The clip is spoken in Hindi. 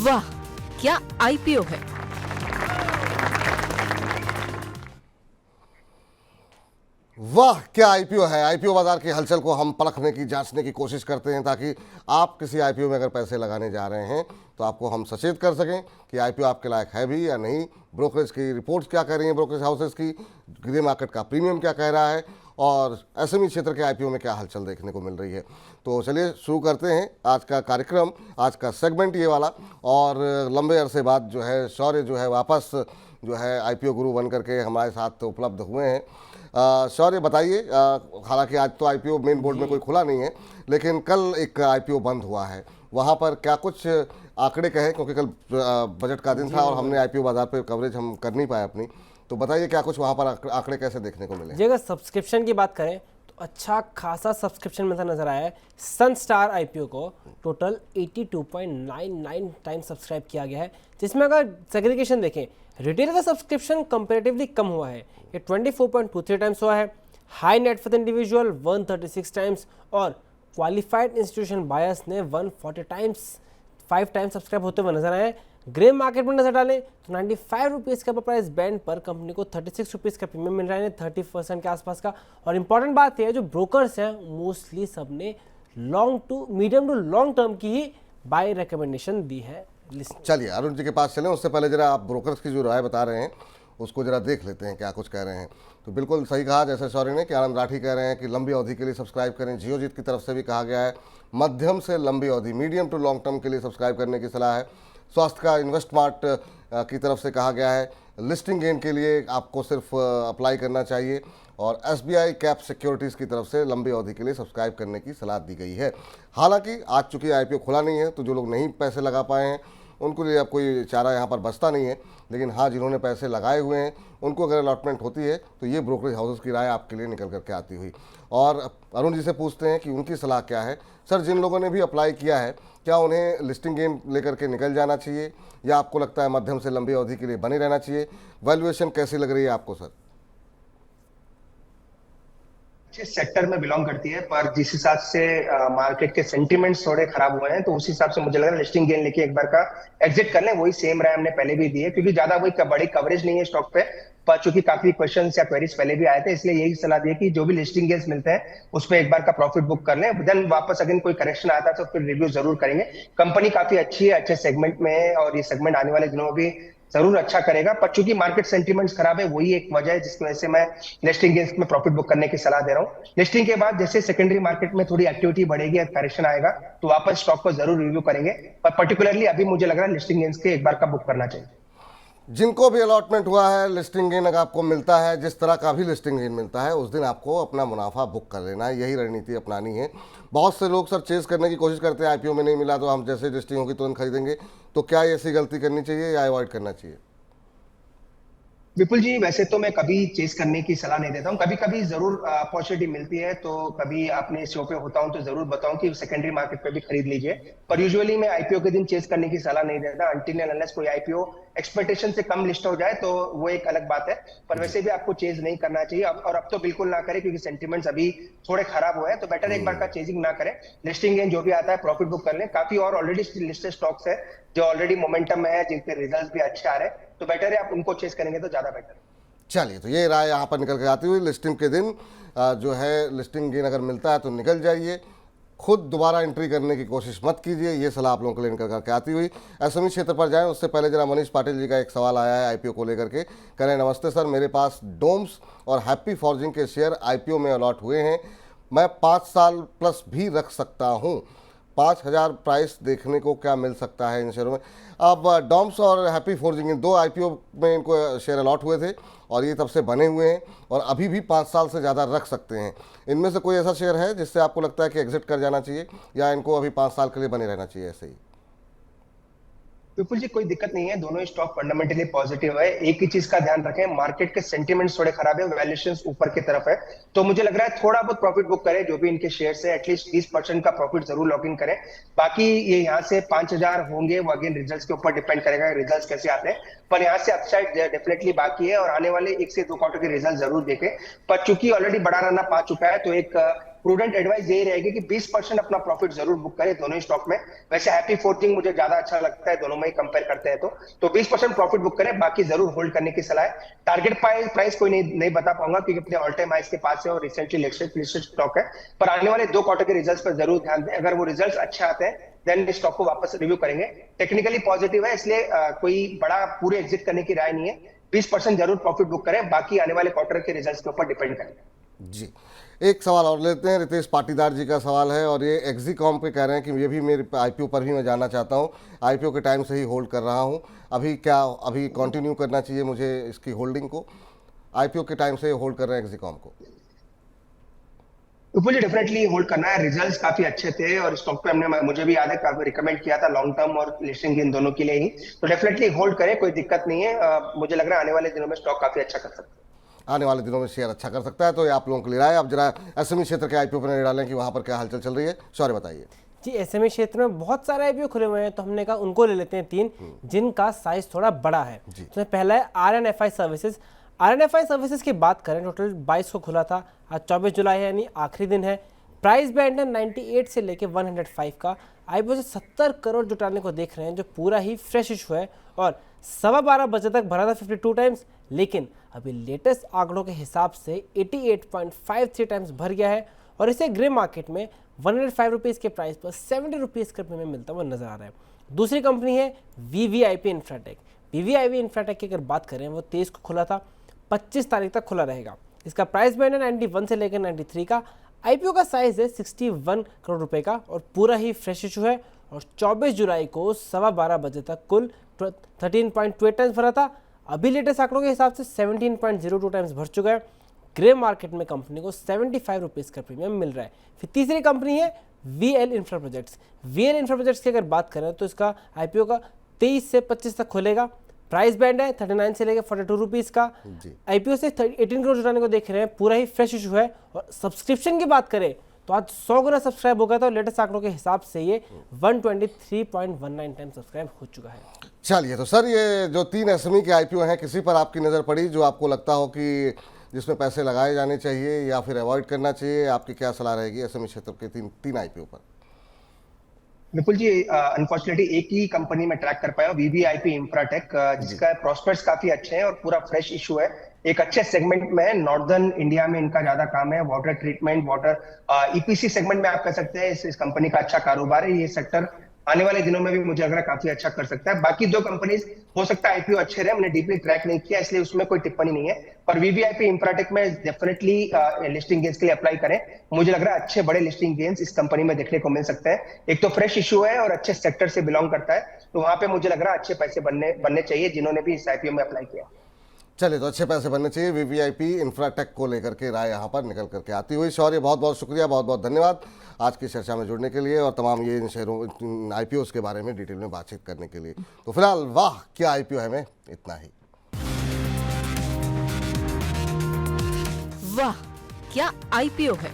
वाह, क्या आईपीओ है। वाह क्या आईपीओ है। आईपीओ बाजार की हलचल को हम परखने की, जांचने की कोशिश करते हैं ताकि आप किसी आईपीओ में अगर पैसे लगाने जा रहे हैं तो आपको हम सचेत कर सकें कि आईपीओ आपके लायक है भी या नहीं, ब्रोकरेज की रिपोर्ट्स क्या कह रही हैं, ब्रोकरेज हाउसेस की, ग्रे मार्केट का प्रीमियम क्या कह रहा है और एसएमई क्षेत्र के आईपीओ में क्या हलचल देखने को मिल रही है। तो चलिए शुरू करते हैं आज का कार्यक्रम, आज का सेगमेंट ये वाला। और लंबे अरसे बाद जो है शौर्य जो है वापस जो है आईपीओ गुरु बन करके हमारे साथ उपलब्ध हुए हैं। शौर्य बताइए, हालांकि आज तो आईपीओ मेन बोर्ड में कोई खुला नहीं है, लेकिन कल एक आईपीओ बंद हुआ है, वहाँ पर क्या कुछ आंकड़े कहे, क्योंकि कल बजट का दिन था और हमने आईपीओ बाजार पे कवरेज हम कर नहीं पाए अपनी, तो बताइए क्या कुछ वहाँ पर आंकड़े कैसे देखने को मिले। जी अगर सब्सक्रिप्शन की बात करें तो अच्छा खासा सब्सक्रिप्शन में नजर आया है। सन स्टार आईपीओ को टोटल 82.99 टाइम सब्सक्राइब किया गया है, जिसमें अगर सेग्रीगेशन देखें रिटेल का सब्सक्रिप्शन कंपैरेटिवली कम हुआ है, ये 24.23 टाइम्स हुआ है। High net worth individual 136 times और क्वालिफाइड इंस्टीट्यूशन बायर्स ने 140 टाइम्स 5 टाइम्स सब्सक्राइब होते हुए नजर आए। ग्रे मार्केट में नजर डालें तो 95 रुपीज़ का प्राइस बैंड पर कंपनी को 36 रुपीज़ का प्रीमियम मिल रहा है, 30% के आसपास का। और इंपॉर्टेंट बात यह है जो ब्रोकर्स हैं मोस्टली सबने मीडियम टू लॉन्ग टर्म की ही बाय रिकमेंडेशन दी है। चलिए अरुण जी के पास चलें, उससे पहले जरा आप ब्रोकर्स की जो राय बता रहे हैं उसको जरा देख लेते हैं क्या कुछ कह रहे हैं। तो बिल्कुल सही कहा जैसे शौर्य ने कि आनंद राठी कह रहे हैं कि लंबी अवधि के लिए सब्सक्राइब करें। जियोजीत की तरफ से भी कहा गया है मध्यम से लंबी अवधि, मीडियम टू लॉन्ग टर्म के लिए सब्सक्राइब करने की सलाह है। स्वास्थ्य का इन्वेस्टमार्ट की तरफ से कहा गया है लिस्टिंग गेन के लिए आपको सिर्फ अप्लाई करना चाहिए। और एसबीआई कैप सिक्योरिटीज़ की तरफ से लंबी अवधि के लिए सब्सक्राइब करने की सलाह दी गई है। हालांकि आज चूंकि आईपीओ खुला नहीं है तो जो लोग नहीं पैसे लगा पाए हैं उनको लिए अब कोई चारा यहाँ पर बचता नहीं है, लेकिन हाँ जिन्होंने पैसे लगाए हुए हैं उनको अगर अलॉटमेंट होती है तो ये ब्रोकरेज हाउसेस की राय आपके लिए निकल करके आती हुई। और अरुण जी से पूछते हैं कि उनकी सलाह क्या है। सर, जिन लोगों ने भी अप्लाई किया है क्या उन्हें लिस्टिंग गेन लेकर के निकल जाना चाहिए या आपको लगता है मध्यम से लंबी अवधि के लिए बने रहना चाहिए? वैल्यूएशन कैसी लग रही है आपको सर? सेक्टर में बिलोंग करती है, पर जिस हिसाब से मार्केट के सेंटिमेंट्स थोड़े खराब हुए हैं तो उस हिसाब से मुझे लग रहा है लिस्टिंग गेन लेके एक बार का एग्जिट कर लें। वही सेम राय हमने पहले भी दी है, क्योंकि ज्यादा वही बड़ी कवरेज नहीं है स्टॉक पे, पर चूंकि काफी क्वेश्चंस या क्वेरीज पहले भी आए थे, इसलिए यही सलाह दी है कि जो भी लिस्टिंग गेन्स मिलते हैं उस पर एक बार का प्रॉफिट बुक कर लें। देन वापस अगर कोई करेक्शन आता है तो फिर रिव्यू जरूर करेंगे। कंपनी काफी अच्छी है, अच्छे सेगमेंट में है और ये सेगमेंट आने वाले दिनों में भी जरूर अच्छा करेगा, पर चूंकि मार्केट सेंटीमेंट्स खराब है वही एक वजह है जिसकी वजह से मैं लिस्टिंग गेन्स में प्रॉफिट बुक करने की सलाह दे रहा हूँ। लिस्टिंग के बाद जैसे सेकेंडरी मार्केट में थोड़ी एक्टिविटी बढ़ेगी, करेक्शन आएगा तो वापस स्टॉक को जरूर रिव्यू करेंगे, पर पर्टिकुलरली अभी मुझे लग रहा है लिस्टिंग गेन्स के एक बार का बुक करना चाहिए। जिनको भी अलॉटमेंट हुआ है लिस्टिंग गेन अगर आपको मिलता है, जिस तरह का भी लिस्टिंग गेन मिलता है उस दिन आपको अपना मुनाफा बुक कर लेना है, यही रणनीति अपनानी है। बहुत से लोग सर चेस करने की कोशिश करते हैं, आईपीओ में नहीं मिला तो हम जैसे लिस्टिंग होगी तुरंत खरीदेंगे, तो क्या ऐसी गलती करनी चाहिए या अवॉइड करना चाहिए? विपुल जी, वैसे तो मैं कभी चेस करने की सलाह नहीं देता हूँ, कभी कभी जरूर अपॉर्चुनिटी मिलती है तो कभी अपने शो पे होता हूँ तो जरूर बताऊं कि सेकेंडरी मार्केट पे भी खरीद लीजिए, पर यूजुअली मैं आईपीओ के दिन चेस करने की सलाह नहीं देता अनटिल एंड अनलेस कोई आईपीओ एक्सपेक्टेशन से कम लिस्ट हो जाए तो वो एक अलग बात है, पर वैसे भी आपको चेज नहीं करना चाहिए। और अब तो बिल्कुल ना करें क्योंकि सेंटिमेंट्स अभी थोड़े खराब हुए हैं, तो बेटर एक बार का चेजिंग ना करें। लिस्टिंग गेन जो भी आता है प्रॉफिट बुक कर लें। काफी और ऑलरेडी लिस्टेड स्टॉक्स है जो ऑलरेडी मोमेंटम में है, जिनके रिजल्ट भी अच्छे आ रहे हैं, तो बेटर है आप उनको चेस करेंगे तो ज्यादा बेटर। चलिए, तो ये राय यहाँ पर निकल के आती हुई लिस्टिंग के दिन जो है लिस्टिंग गेन अगर मिलता है तो निकल जाइए, खुद दोबारा एंट्री करने की कोशिश मत कीजिए, ये सलाह आप लोगों के लिए निकल करके आती हुई। एसएमई क्षेत्र पर जाएं उससे पहले जरा मनीष पाटिल जी का एक सवाल आया है आईपीओ को लेकर के। कह रहे हैं नमस्ते सर, मेरे पास डोम्स और हैप्पी फॉर्जिंग के शेयर आईपीओ में अलॉट हुए हैं, मैं 5 साल प्लस भी रख सकता हूँ, 5,000 प्राइस देखने को क्या मिल सकता है इन शेयरों में? अब डॉम्स और हैप्पी फॉर्जिंग इन 2 आईपीओ में इनको शेयर अलॉट हुए थे और ये तब से बने हुए हैं और अभी भी 5 साल से ज़्यादा रख सकते हैं। इनमें से कोई ऐसा शेयर है जिससे आपको लगता है कि एग्जिट कर जाना चाहिए या इनको अभी 5 साल के लिए बने रहना चाहिए ऐसे ही? विपुल जी, कोई दिक्कत नहीं है, दोनों स्टॉक फंडामेंटली पॉजिटिव है। एक ही चीज का ध्यान रखें, मार्केट के सेंटिमेंट्स थोड़े खराब है, वैल्यूएशंस ऊपर की तरफ है, तो मुझे लग रहा है थोड़ा बहुत प्रॉफिट बुक करें। जो भी इनके शेयर्स है एटलीस्ट 20% का प्रॉफिट जरूर लॉक इन करें। बाकी ये यहाँ से 5,000 होंगे वो अगेन रिजल्ट्स के ऊपर डिपेंड करेगा, रिजल्ट्स कैसे आते हैं, पर यहाँ से अपसाइड डेफिनेटली बाकी है और आने वाले 1 से 2 क्वार्टर के रिजल्ट जरूर देखें। पर चूंकि ऑलरेडी बड़ा रन अप आ चुका है तो एक प्रूडेंट एडवाइस यही रहेगी कि 20% अपना प्रॉफिट जरूर बुक करें दोनों ही स्टॉक में। वैसे हैप्पी फोर्जिंग मुझे ज्यादा अच्छा लगता है, दोनों में ही कंपेयर करते हैं तो 20% प्रॉफिट बुक करें, बाकी जरूर होल्ड करने की सलाह है। टारगेट प्राइस कोई नहीं बता पाऊंगा क्योंकि अपने ऑल टाइम हाइस के पास है और रिसेंटली लिस्टेड स्टॉक है, पर आने वाले 2 क्वार्टर के रिजल्ट्स पर जरूर ध्यान दें। अगर वो रिजल्ट्स अच्छे आते हैं देन इस स्टॉक को वापस रिव्यू करेंगे। टेक्निकली पॉजिटिव है, इसलिए कोई बड़ा पूरे एग्जिट करने की राय नहीं है। 20% जरूर प्रॉफिट बुक करें, बाकी आने वाले क्वार्टर के रिजल्ट्स के ऊपर डिपेंड करेंगे। जी, एक सवाल और लेते हैं। रितेश पाटीदार जी का सवाल है और ये एग्जीकॉम पे कह रहे हैं कि ये भी मेरे आईपीओ पर ही मैं जानना चाहता हूँ। आईपीओ के टाइम से ही होल्ड कर रहा हूँ, अभी कंटिन्यू करना चाहिए मुझे इसकी होल्डिंग को? आईपीओ के टाइम से होल्ड कर रहे हैं एग्जीकॉम को। मुझे डेफिनेटली होल्ड करना है, रिजल्ट्स काफी अच्छे थे और स्टॉक पे हमने, मुझे भी याद है, काफी रिकमेंड किया था लॉन्ग टर्म और लिस्टिंग इन दोनों के लिए ही। तो डेफिनेटली होल्ड करें, कोई दिक्कत नहीं है। मुझे लग रहा है आने वाले दिनों में स्टॉक काफी अच्छा कर सकता है। आने वाले दिनों में शेयर अच्छा कर सकता है, तो ये आप लोगों के लिए राय। अब जरा एसएमई क्षेत्र के आईपीओ पर नजर डालें कि वहाँ पर क्या हलचल चल रही है। सॉरी, बताइए जी। एसएमई क्षेत्र में बहुत सारे आईपीओ खुले हुए हैं, तो हमने कहा उनको ले लेते हैं 3 जिनका साइज थोड़ा बड़ा है। तो पहला है आरएनएफआई सर्विसेज। आरएनएफआई सर्विसेज की बात करें, टोटल 22 को खुला था, आज 24 जुलाई है यानी आखिरी दिन है। प्राइस बैंड है 98 से लेके 105 का। आईपीओ से 70 करोड़ जुटाने को देख रहे हैं, जो पूरा ही फ्रेश इशू है और 12:15 बजे तक भरा था 52 टाइम्स, लेकिन अभी लेटेस्ट आंकड़ों के हिसाब से 88.53 टाइम्स भर गया है और इसे ग्रे मार्केट में 105 रुपीज़ के प्राइस पर 70 रुपीज़ के रुपये में मिलता हुआ नजर आ रहा है। दूसरी कंपनी है वीवीआईपी इंफ्राटेक। वीवीआईपी इंफ्राटेक की अगर बात करें, वो 23 को खुला था, 25 तारीख तक खुला रहेगा। इसका प्राइस बैंड है 91 से लेकर 93 का। आईपीओ का साइज है 61 करोड़ रुपए का और पूरा ही फ्रेश इशू है और 24 जुलाई को 12:15 बजे तक कुल 13.2 टाइम्स भरा था। अभी लेटेस्ट आंकड़ों के हिसाब से 17.02 टाइम्स भर चुका है। ग्रे मार्केट में कंपनी को 75 रुपीज़ का प्रीमियम मिल रहा है। फिर तीसरी कंपनी है VL infra projects. VL infra projects की अगर बात करें तो इसका आईपीओ का 23 से 25 तक खुलेगा। प्राइस बैंड है 39 से लेकर 42 रुपीज़ का। आईपीओ से 18 करोड़ जुटाने को देख रहे हैं, पूरा ही फ्रेश इशू है। और सब्सक्रिप्शन की बात करें तो आज 100 गुना सब्सक्राइब हो गया था और लेटेस्ट आंकड़ों के हिसाब से ये 123.19 टाइम सब्सक्राइब हो चुका है। चलिए, तो सर ये जो 3 एसएमई के आईपीओ हैं, किसी पर आपकी नज़र पड़ी जो आपको लगता हो कि जिसमें पैसे लगाए जाने चाहिए या फिर अवॉइड करना चाहिए? आपकी क्या सलाह रहेगी एसएमई क्षेत्र के 3 आईपीओ पर? विपुल जी, अनफॉर्चुनेटली एक ही कंपनी में ट्रैक कर पाया, वीवीआईपी इंफ्राटेक, जिसका प्रॉस्पेक्ट्स काफी अच्छे हैं और पूरा फ्रेश इशू है। एक अच्छे सेगमेंट में है, नॉर्दर्न इंडिया में इनका ज्यादा काम है, water treatment, water EPC segment में आप कह सकते हैं इस कंपनी का अच्छा कारोबार है। ये सेक्टर आने वाले दिनों में भी मुझे लग रहा है काफी अच्छा कर सकता है। बाकी 2 कंपनीज हो सकता है आईपीओ अच्छे रहे, हमने डीपली ट्रैक नहीं किया इसलिए उसमें कोई टिप्पणी नहीं है, पर वीवीआईपी इंफ्राटेक में डेफिनेटली लिस्टिंग गेन्स के लिए अप्लाई करें। मुझे लग रहा है अच्छे बड़े लिस्टिंग गेन्स इस कंपनी में देखने को मिल सकते हैं। एक तो फ्रेश इशू है और अच्छे सेक्टर से बिलोंग करता है, तो वहां पे मुझे लग रहा है अच्छे पैसे बनने चाहिए जिन्होंने भी इस आईपीओ में अप्लाई किया। चलिए, तो अच्छे पैसे बनने चाहिए। वीवीआईपी इंफ्राटेक को लेकर के राय यहाँ पर निकल करके आती हुई। शौर्य, बहुत बहुत शुक्रिया, बहुत बहुत धन्यवाद आज की चर्चा में जुड़ने के लिए और तमाम ये इन शेयरों आईपीओ के बारे में डिटेल में बातचीत करने के लिए। तो फिलहाल वाह क्या आईपीओ है, में इतना ही। वाह क्या आईपीओ है।